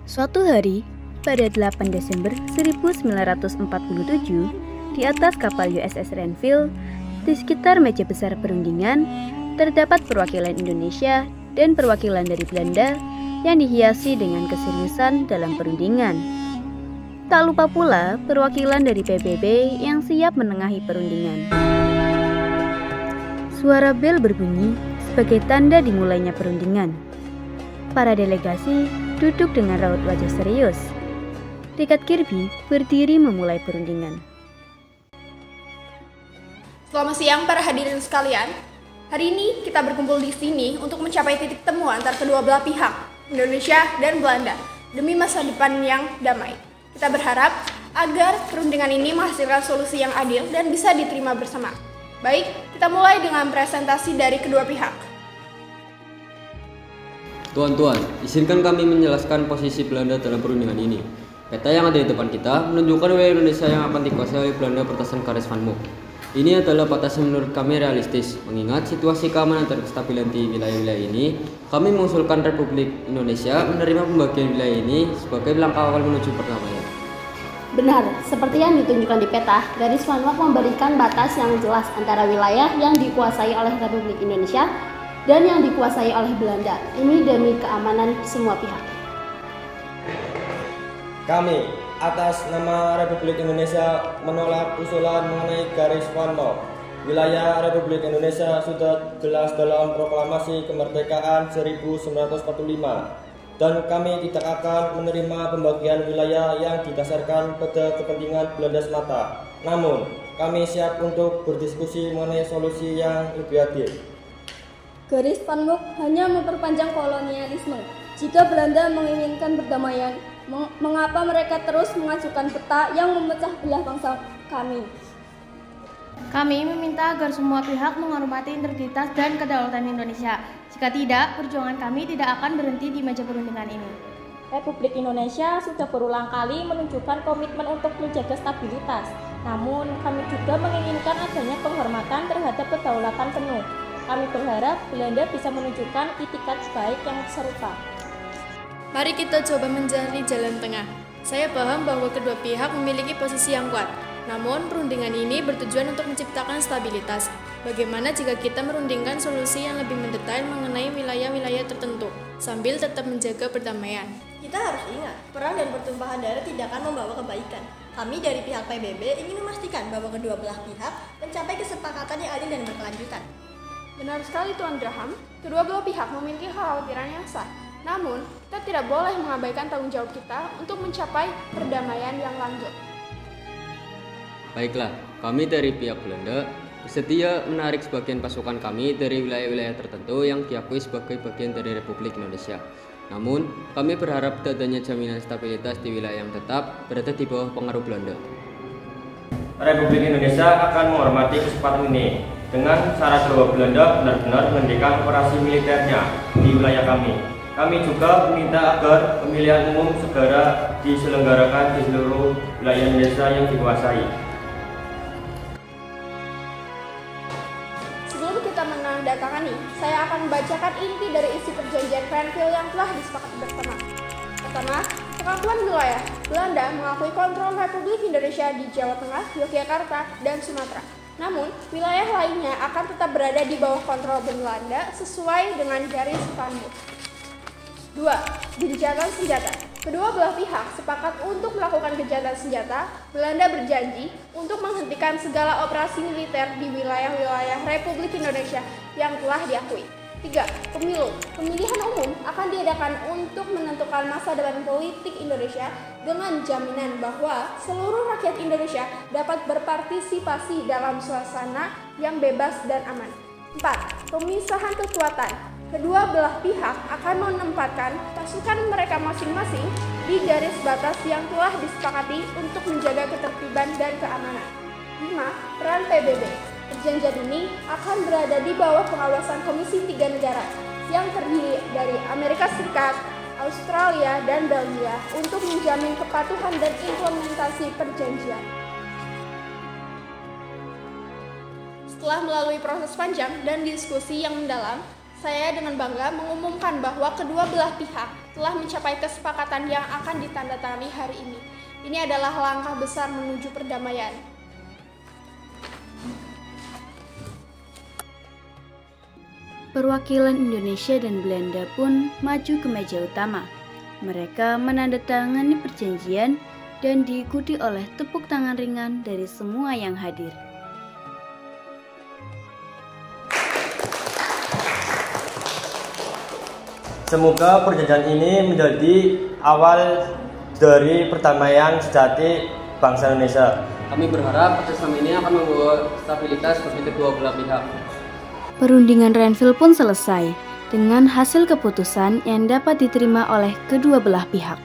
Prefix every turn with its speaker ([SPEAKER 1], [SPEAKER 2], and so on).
[SPEAKER 1] Suatu hari, pada 8 Desember 1947, di atas kapal USS Renville, di sekitar meja besar perundingan, terdapat perwakilan Indonesia dan perwakilan dari Belanda yang dihiasi dengan keseriusan dalam perundingan. Tak lupa pula perwakilan dari PBB yang siap menengahi perundingan. Suara bel berbunyi sebagai tanda dimulainya perundingan. Para delegasi duduk dengan raut wajah serius. Richard Kirby berdiri memulai perundingan.
[SPEAKER 2] Selamat siang para hadirin sekalian. Hari ini kita berkumpul di sini untuk mencapai titik temu antar kedua belah pihak, Indonesia dan Belanda, demi masa depan yang damai. Kita berharap agar perundingan ini menghasilkan solusi yang adil dan bisa diterima bersama. Baik, kita mulai dengan presentasi dari kedua pihak.
[SPEAKER 3] Tuan-tuan, izinkan kami menjelaskan posisi Belanda dalam perundingan ini. Peta yang ada di depan kita menunjukkan wilayah Indonesia yang akan dikuasai oleh Belanda berdasarkan garis Van Mook. Ini adalah batas yang menurut kami realistis. Mengingat situasi keamanan dan kestabilan di wilayah-wilayah ini, kami mengusulkan Republik Indonesia menerima pembagian wilayah ini sebagai langkah awal menuju perdamaian.
[SPEAKER 4] Benar, seperti yang ditunjukkan di peta, garis Van Mook memberikan batas yang jelas antara wilayah yang dikuasai oleh Republik Indonesia dan yang dikuasai oleh Belanda. Ini demi keamanan semua pihak.
[SPEAKER 5] Kami, atas nama Republik Indonesia, menolak usulan mengenai garis Van Mook. Wilayah Republik Indonesia sudah jelas dalam Proklamasi Kemerdekaan 1945, dan kami tidak akan menerima pembagian wilayah yang didasarkan pada kepentingan Belanda semata. Namun, kami siap untuk berdiskusi mengenai solusi yang lebih adil.
[SPEAKER 6] Garis Van Mook hanya memperpanjang kolonialisme. Jika Belanda menginginkan perdamaian, mengapa mereka terus mengajukan peta yang memecah belah bangsa kami?
[SPEAKER 7] Kami meminta agar semua pihak menghormati integritas dan kedaulatan Indonesia. Jika tidak, perjuangan kami tidak akan berhenti di meja perundingan ini.
[SPEAKER 8] Republik Indonesia sudah berulang kali menunjukkan komitmen untuk menjaga stabilitas. Namun, kami juga menginginkan adanya penghormatan terhadap kedaulatan penuh. Kami berharap Belanda bisa menunjukkan itikat baik yang serupa.
[SPEAKER 2] Mari kita coba mencari jalan tengah. Saya paham bahwa kedua pihak memiliki posisi yang kuat. Namun, perundingan ini bertujuan untuk menciptakan stabilitas. Bagaimana jika kita merundingkan solusi yang lebih mendetail mengenai wilayah-wilayah tertentu, sambil tetap menjaga perdamaian?
[SPEAKER 9] Kita harus ingat, perang dan pertumpahan darah tidak akan membawa kebaikan. Kami dari pihak PBB ingin memastikan bahwa kedua belah pihak mencapai kesepakatan yang adil dan berkelanjutan.
[SPEAKER 2] Benar sekali Tuan Graham, kedua belah pihak memiliki kekhawatiran yang sah. Namun, kita tidak boleh mengabaikan tanggung jawab kita untuk mencapai perdamaian yang lanjut.
[SPEAKER 3] Baiklah, kami dari pihak Belanda bersedia menarik sebagian pasukan kami dari wilayah-wilayah tertentu yang diakui sebagai bagian dari Republik Indonesia. Namun, kami berharap adanya jaminan stabilitas di wilayah yang tetap berada di bawah pengaruh Belanda.
[SPEAKER 5] Republik Indonesia akan menghormati kesepakatan ini dengan syarat bahwa Belanda benar-benar menghentikan operasi militernya di wilayah kami. Kami juga meminta agar pemilihan umum segera diselenggarakan di seluruh wilayah Indonesia yang dikuasai.
[SPEAKER 2] Sebelum kita menandatangani, saya akan membacakan inti dari isi perjanjian Renville yang telah disepakati bersama. Pertama, pengakuan wilayah. Belanda mengakui kontrol Republik Indonesia di Jawa Tengah, Yogyakarta, dan Sumatera. Namun, wilayah lainnya akan tetap berada di bawah kontrol Belanda sesuai dengan garis Van Mook. 2. Gencatan senjata. Kedua belah pihak sepakat untuk melakukan gencatan senjata. Belanda berjanji untuk menghentikan segala operasi militer di wilayah-wilayah Republik Indonesia yang telah diakui. 3. Pemilu. Pemilihan umum akan diadakan untuk menentukan masa depan politik Indonesia dengan jaminan bahwa seluruh rakyat Indonesia dapat berpartisipasi dalam suasana yang bebas dan aman. 4. Pemisahan kekuatan. Kedua belah pihak akan menempatkan pasukan mereka masing-masing di garis batas yang telah disepakati untuk menjaga ketertiban dan keamanan. 5. Peran PBB. Perjanjian ini akan berada di bawah pengawasan Komisi 3 negara yang terdiri dari Amerika Serikat, Australia, dan Belgia untuk menjamin kepatuhan dan implementasi perjanjian. Setelah melalui proses panjang dan diskusi yang mendalam, saya dengan bangga mengumumkan bahwa kedua belah pihak telah mencapai kesepakatan yang akan ditandatangani hari ini. Ini adalah langkah besar menuju perdamaian.
[SPEAKER 1] Perwakilan Indonesia dan Belanda pun maju ke meja utama. Mereka menandatangani perjanjian dan diikuti oleh tepuk tangan ringan dari semua yang hadir.
[SPEAKER 5] Semoga perjanjian ini menjadi awal dari perdamaian sejati bangsa Indonesia.
[SPEAKER 3] Kami berharap kerjasama ini akan membawa stabilitas bagi kedua belah pihak.
[SPEAKER 1] Perundingan Renville pun selesai dengan hasil keputusan yang dapat diterima oleh kedua belah pihak.